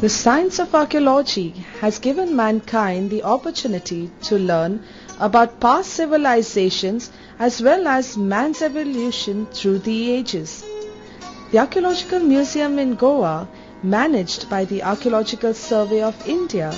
The science of archaeology has given mankind the opportunity to learn about past civilizations as well as man's evolution through the ages. The Archaeological Museum in Goa, managed by the Archaeological Survey of India,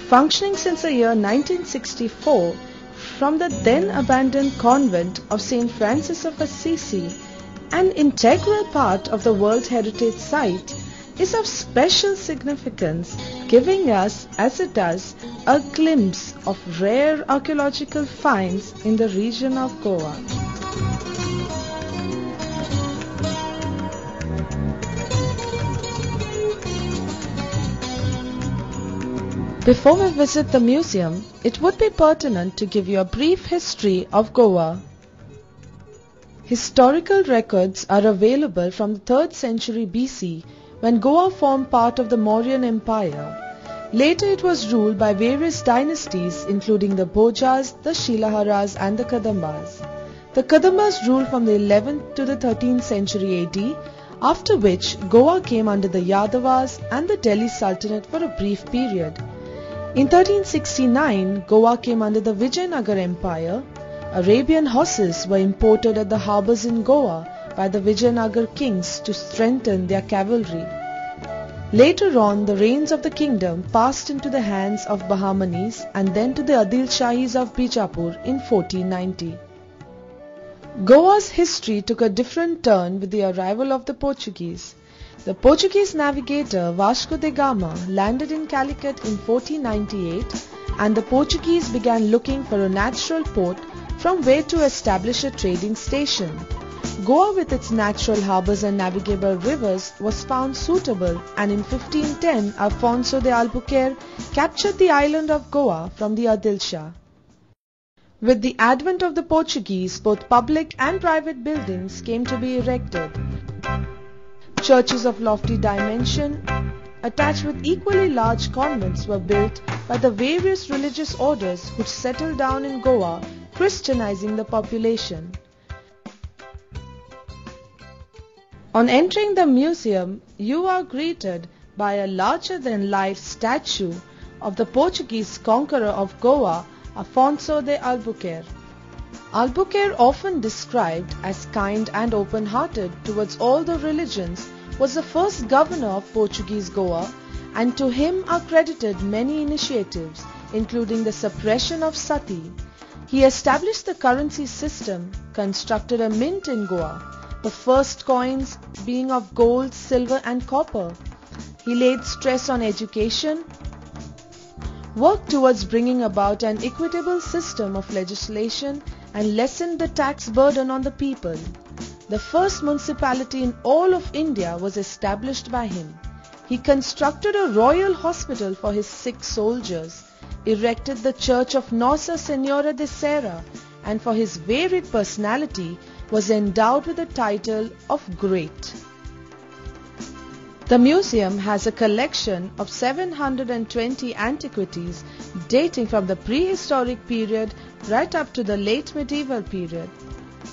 functioning since the year 1964 from the then abandoned convent of St. Francis of Assisi, an integral part of the World Heritage Site, is of special significance, giving us, as it does, a glimpse of rare archaeological finds in the region of Goa. Before we visit the museum, it would be pertinent to give you a brief history of Goa. Historical records are available from the 3rd century BC, when Goa formed part of the Mauryan Empire. Later it was ruled by various dynasties including the Bhojas, the Shilaharas and the Kadambas. The Kadambas ruled from the 11th to the 13th century AD, after which Goa came under the Yadavas and the Delhi Sultanate for a brief period. In 1369, Goa came under the Vijayanagar Empire. Arabian horses were imported at the harbours in Goa by the Vijayanagar kings to strengthen their cavalry. Later on, the reins of the kingdom passed into the hands of Bahamanis and then to the Adil Shahis of Bijapur in 1490. Goa's history took a different turn with the arrival of the Portuguese. The Portuguese navigator Vasco da Gama landed in Calicut in 1498, and the Portuguese began looking for a natural port from where to establish a trading station. Goa, with its natural harbours and navigable rivers, was found suitable, and in 1510 Alfonso de Albuquerque captured the island of Goa from the Adil Shah. With the advent of the Portuguese, both public and private buildings came to be erected. Churches of lofty dimension, attached with equally large convents, were built by the various religious orders which settled down in Goa, Christianizing the population. On entering the museum, you are greeted by a larger-than-life statue of the Portuguese conqueror of Goa, Afonso de Albuquerque. Albuquerque, often described as kind and open-hearted towards all the religions, was the first governor of Portuguese Goa, and to him are credited many initiatives, including the suppression of sati. He established the currency system, constructed a mint in Goa, the first coins being of gold, silver and copper. He laid stress on education, worked towards bringing about an equitable system of legislation and lessened the tax burden on the people. The first municipality in all of India was established by him. He constructed a royal hospital for his sick soldiers, erected the church of Nossa Senhora de Serra, and for his varied personality was endowed with the title of Great. The museum has a collection of 720 antiquities dating from the prehistoric period right up to the late medieval period.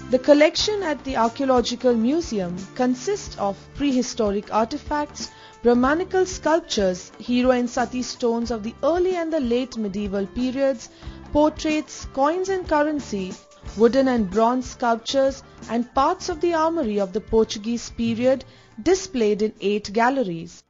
The collection at the Archaeological Museum consists of prehistoric artifacts, Brahmanical sculptures, hero and sati stones of the early and the late medieval periods, portraits, coins and currency, wooden and bronze sculptures, and parts of the armory of the Portuguese period displayed in 8 galleries.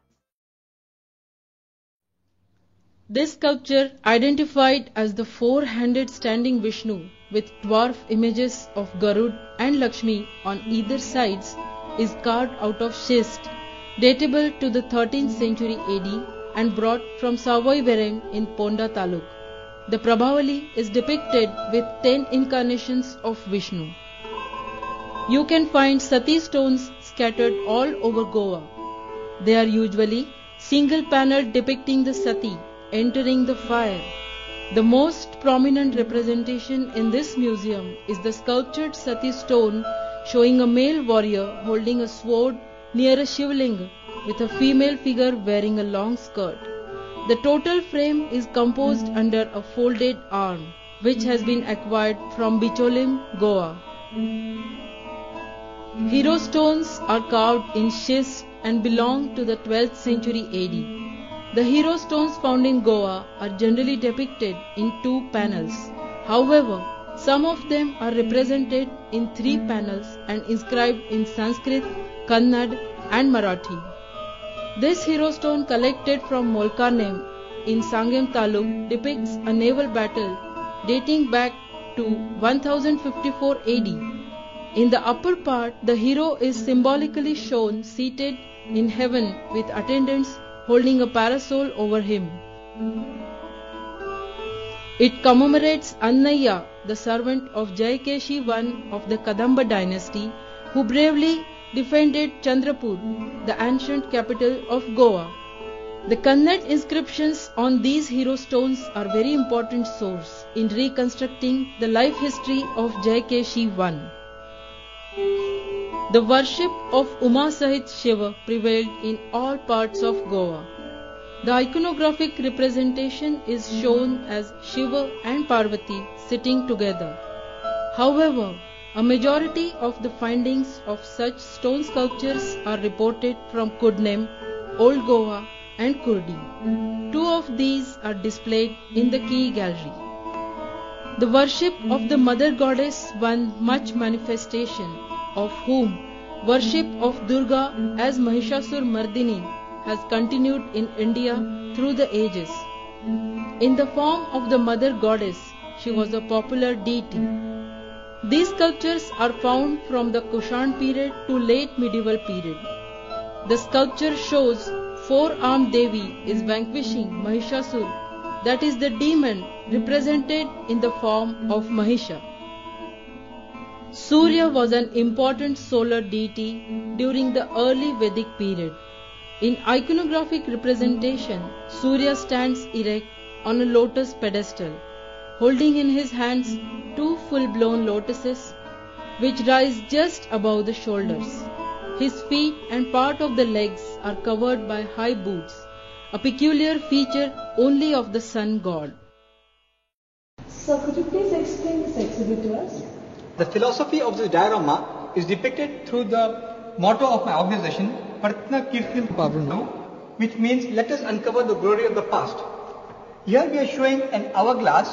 This sculpture, identified as the four-handed standing Vishnu with dwarf images of Garud and Lakshmi on either sides, is carved out of schist, datable to the 13th century AD and brought from Savoy Berem in Ponda Taluk. The Prabhavali is depicted with 10 incarnations of Vishnu. You can find sati stones scattered all over Goa. They are usually single panel depicting the sati entering the fire. The most prominent representation in this museum is the sculptured Sati stone showing a male warrior holding a sword near a shivling with a female figure wearing a long skirt. The total frame is composed under a folded arm, which has been acquired from Bicholim, Goa. Hero stones are carved in schist and belong to the 12th century AD. The hero stones found in Goa are generally depicted in 2 panels. However, some of them are represented in 3 panels and inscribed in Sanskrit, Kannada and Marathi. This hero stone collected from Molkarnem in Sangem Taluk depicts a naval battle dating back to 1054 AD. In the upper part, the hero is symbolically shown seated in heaven with attendants holding a parasol over him. It commemorates Annaya, the servant of Jayakeshi I of the Kadamba dynasty, who bravely defended Chandrapur, the ancient capital of Goa. The Kannada inscriptions on these hero stones are very important source in reconstructing the life history of Jayakeshi I. The worship of Uma Sahit Shiva prevailed in all parts of Goa. The iconographic representation is shown as Shiva and Parvati sitting together. However, a majority of the findings of such stone sculptures are reported from Kudnem, Old Goa and Kurdi. 2 of these are displayed in the key gallery. The worship of the mother goddess won much manifestation, of whom worship of Durga as Mahishasur Mardini has continued in India through the ages. In the form of the mother goddess, she was a popular deity. These sculptures are found from the Kushan period to late medieval period. The sculpture shows 4-armed Devi is vanquishing Mahishasur, that is the demon represented in the form of Mahisha. Surya was an important solar deity during the early Vedic period. In iconographic representation, Surya stands erect on a lotus pedestal, holding in his hands 2 full-blown lotuses which rise just above the shoulders. His feet and part of the legs are covered by high boots, a peculiar feature only of the sun god. So could you please explain this exhibit to us? The philosophy of this diorama is depicted through the motto of my organization, Pratna Kirtin Pavruno, which means let us uncover the glory of the past. Here we are showing an hourglass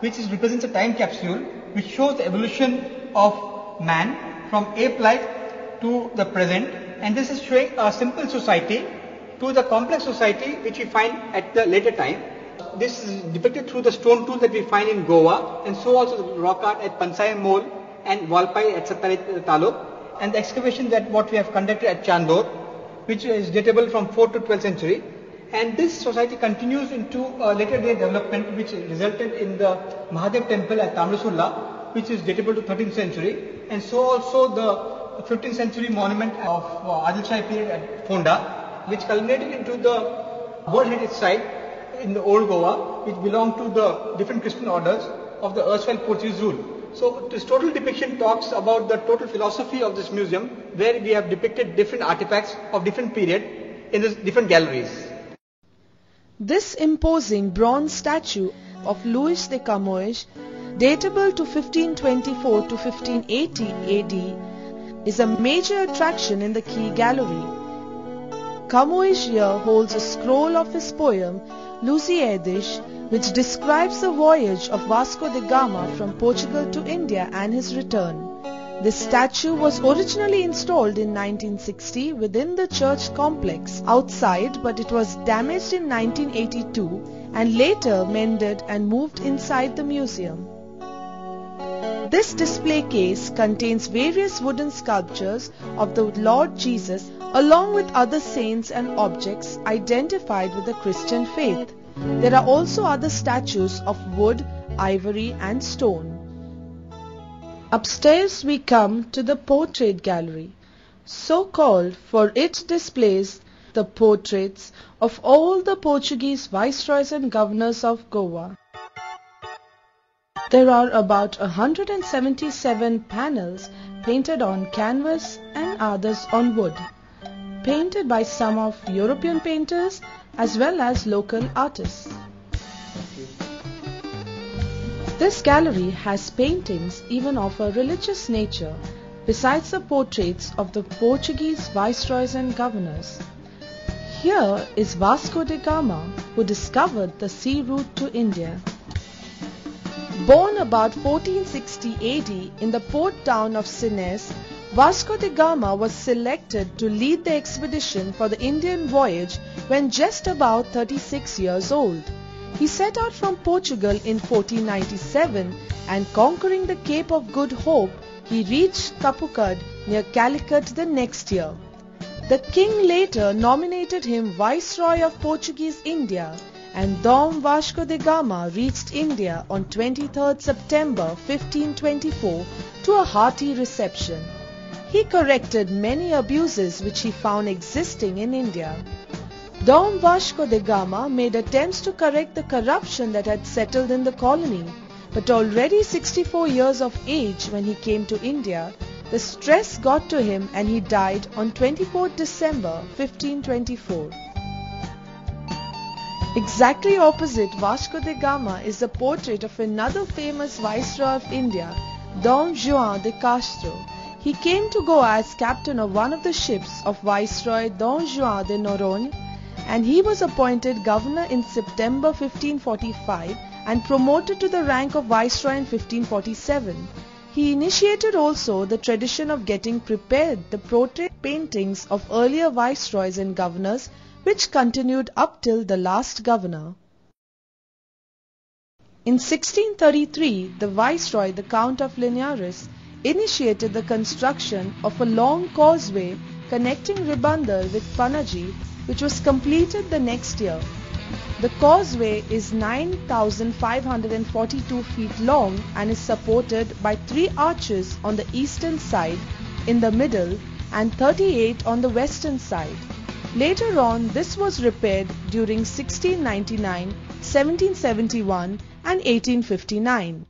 which represents a time capsule which shows the evolution of man from ape-like to the present, and this is showing a simple society to the complex society which we find at the later time. This is depicted through the stone tools that we find in Goa, and so also the rock art at Pansai Mole and Walpai at Satari Taluk, and the excavation that what we have conducted at Chandor, which is datable from 4th to 12th century. And this society continues into a later day development which resulted in the Mahadev temple at Tamrasulla, which is datable to 13th century, and so also the 15th century monument of Adil Shahi period at Fonda, which culminated into the World Heritage Site in the Old Goa, which belonged to the different Christian orders of the erstwhile Portuguese rule. So this total depiction talks about the total philosophy of this museum, where we have depicted different artifacts of different period in the different galleries. This imposing bronze statue of Luis de Camões, datable to 1524 to 1580 AD, is a major attraction in the Key Gallery. Camões here holds a scroll of his poem Lusíadas, which describes the voyage of Vasco da Gama from Portugal to India and his return. This statue was originally installed in 1960 within the church complex outside, but it was damaged in 1982 and later mended and moved inside the museum. This display case contains various wooden sculptures of the Lord Jesus along with other saints and objects identified with the Christian faith. There are also other statues of wood, ivory and stone. Upstairs we come to the portrait gallery, so called for it displays the portraits of all the Portuguese viceroys and governors of Goa. There are about 177 panels painted on canvas and others on wood, painted by some of European painters as well as local artists. This gallery has paintings even of a religious nature, besides the portraits of the Portuguese viceroys and governors. Here is Vasco da Gama, who discovered the sea route to India. Born about 1460 AD in the port town of Sines, Vasco da Gama was selected to lead the expedition for the Indian voyage when just about 36 years old. He set out from Portugal in 1497 and, conquering the Cape of Good Hope, he reached Capucud near Calicut the next year. The king later nominated him Viceroy of Portuguese India, and Dom Vasco da Gama reached India on 23rd September 1524 to a hearty reception. He corrected many abuses which he found existing in India. Dom Vasco da Gama made attempts to correct the corruption that had settled in the colony, but already 64 years of age when he came to India, the stress got to him and he died on 24th December 1524. Exactly opposite Vasco da Gama is the portrait of another famous Viceroy of India, Dom Juan de Castro. He came to Goa as captain of one of the ships of Viceroy Dom Juan de Noronha, and he was appointed governor in September 1545 and promoted to the rank of Viceroy in 1547. He initiated also the tradition of getting prepared the portrait paintings of earlier viceroys and governors, which continued up till the last governor. In 1633, the Viceroy, the Count of Linares, initiated the construction of a long causeway connecting Ribandar with Panaji, which was completed the next year. The causeway is 9,542 feet long and is supported by 3 arches on the eastern side, in the middle, and 38 on the western side. Later on, this was repaired during 1699, 1771 and 1859.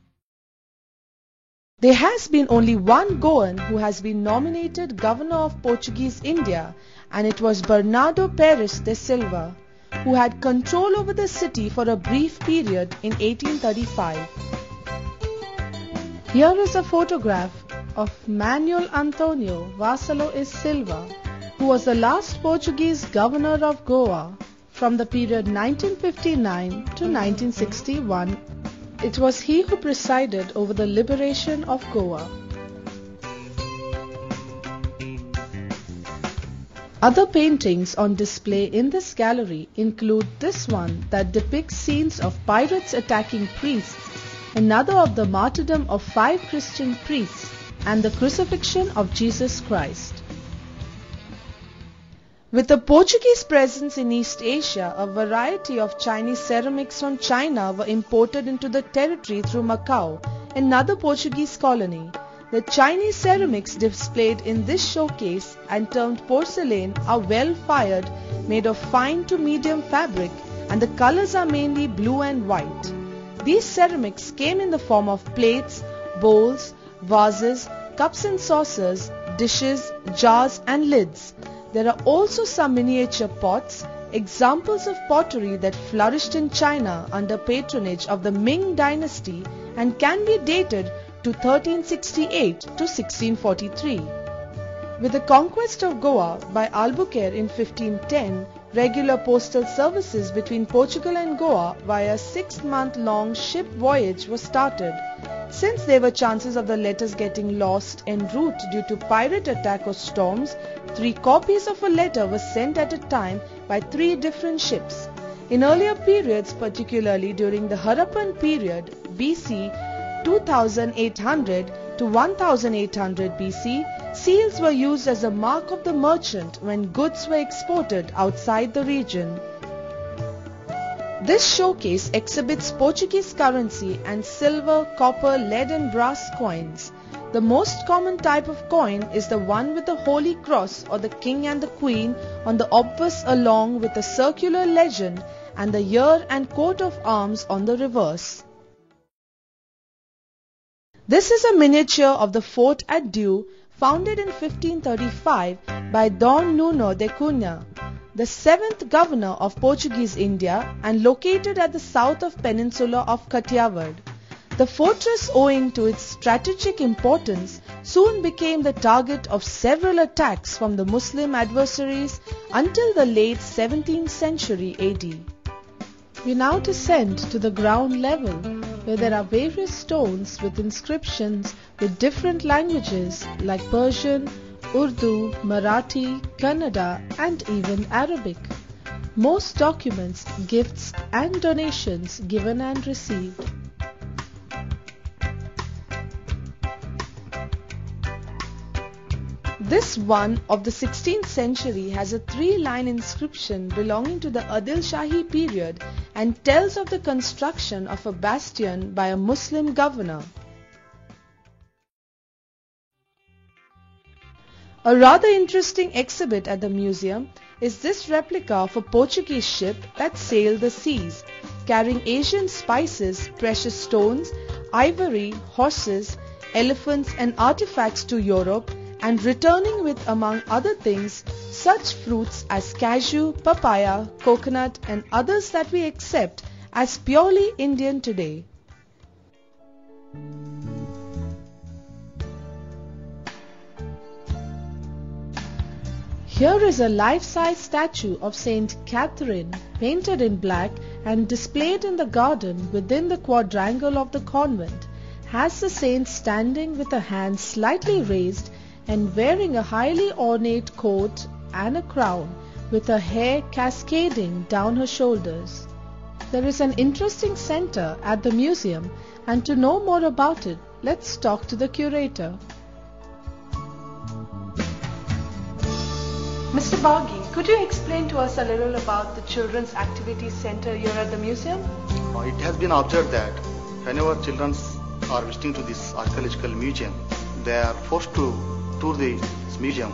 There has been only one Goan who has been nominated Governor of Portuguese India, and it was Bernardo Pérez de Silva, who had control over the city for a brief period in 1835. Here is a photograph of Manuel Antonio Vassallo e Silva, who was the last Portuguese governor of Goa from the period 1959 to 1961. It was he who presided over the liberation of Goa. Other paintings on display in this gallery include this one that depicts scenes of pirates attacking priests, another of the martyrdom of 5 Christian priests, and the crucifixion of Jesus Christ. With the Portuguese presence in East Asia, a variety of Chinese ceramics from China were imported into the territory through Macau, another Portuguese colony. The Chinese ceramics displayed in this showcase and termed porcelain are well fired, made of fine to medium fabric, and the colors are mainly blue and white. These ceramics came in the form of plates, bowls, vases, cups and saucers, dishes, jars and lids. There are also some miniature pots, examples of pottery that flourished in China under patronage of the Ming dynasty and can be dated to 1368 to 1643. With the conquest of Goa by Albuquerque in 1510, regular postal services between Portugal and Goa via a 6-month-long ship voyage was started. Since there were chances of the letters getting lost en route due to pirate attack or storms, 3 copies of a letter were sent at a time by 3 different ships. In earlier periods, particularly during the Harappan period, BC 2800 to 1800 BC, seals were used as a mark of the merchant when goods were exported outside the region. This showcase exhibits Portuguese currency and silver, copper, lead and brass coins. The most common type of coin is the one with the Holy Cross or the King and the Queen on the obverse along with a circular legend and the year and coat of arms on the reverse. This is a miniature of the fort at Diu, founded in 1535 by Dom Nuno de Cunha, the 7th governor of Portuguese India and located at the south of peninsula of Kathiawar. The fortress, owing to its strategic importance, soon became the target of several attacks from the Muslim adversaries until the late 17th century AD. We now descend to the ground level, where there are various stones with inscriptions with different languages like Persian, Urdu, Marathi, Kannada and even Arabic. Most documents, gifts and donations given and received. This one of the 16th century has a 3-line inscription belonging to the Adil Shahi period and tells of the construction of a bastion by a Muslim governor. A rather interesting exhibit at the museum is this replica of a Portuguese ship that sailed the seas, carrying Asian spices, precious stones, ivory, horses, elephants and artifacts to Europe, and returning with, among other things, such fruits as cashew, papaya, coconut and others that we accept as purely Indian today. Here is a life-size statue of Saint Catherine, painted in black and displayed in the garden within the quadrangle of the convent, has the saint standing with her hands slightly raised and wearing a highly ornate coat and a crown, with her hair cascading down her shoulders. There is an interesting center at the museum, and to know more about it, let's talk to the curator. Mr. Baghi, could you explain to us a little about the Children's Activities Center here at the museum? It has been observed that whenever children are visiting to this archaeological museum, they are forced to tour this museum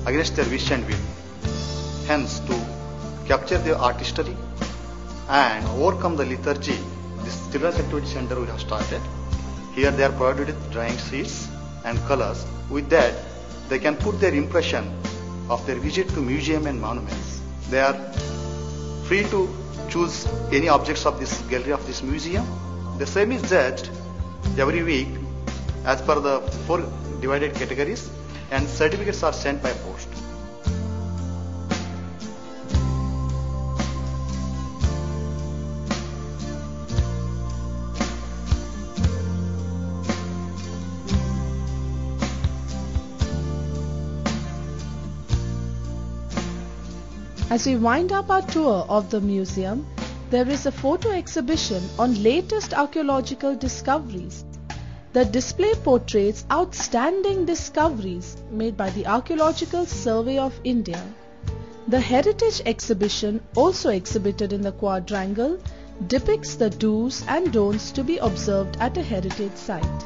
against their wish and will. Hence, to capture their artistry and overcome the lethargy, this Children's Activity Center we have started. Here they are provided with drawing sheets and colors. With that, they can put their impression of their visit to museum and monuments. They are free to choose any objects of this gallery of this museum. The same is judged every week as per the 4 divided categories, and certificates are sent by post. As we wind up our tour of the museum, there is a photo exhibition on latest archaeological discoveries. The display portrays outstanding discoveries made by the Archaeological Survey of India. The heritage exhibition, also exhibited in the quadrangle, depicts the do's and don'ts to be observed at a heritage site.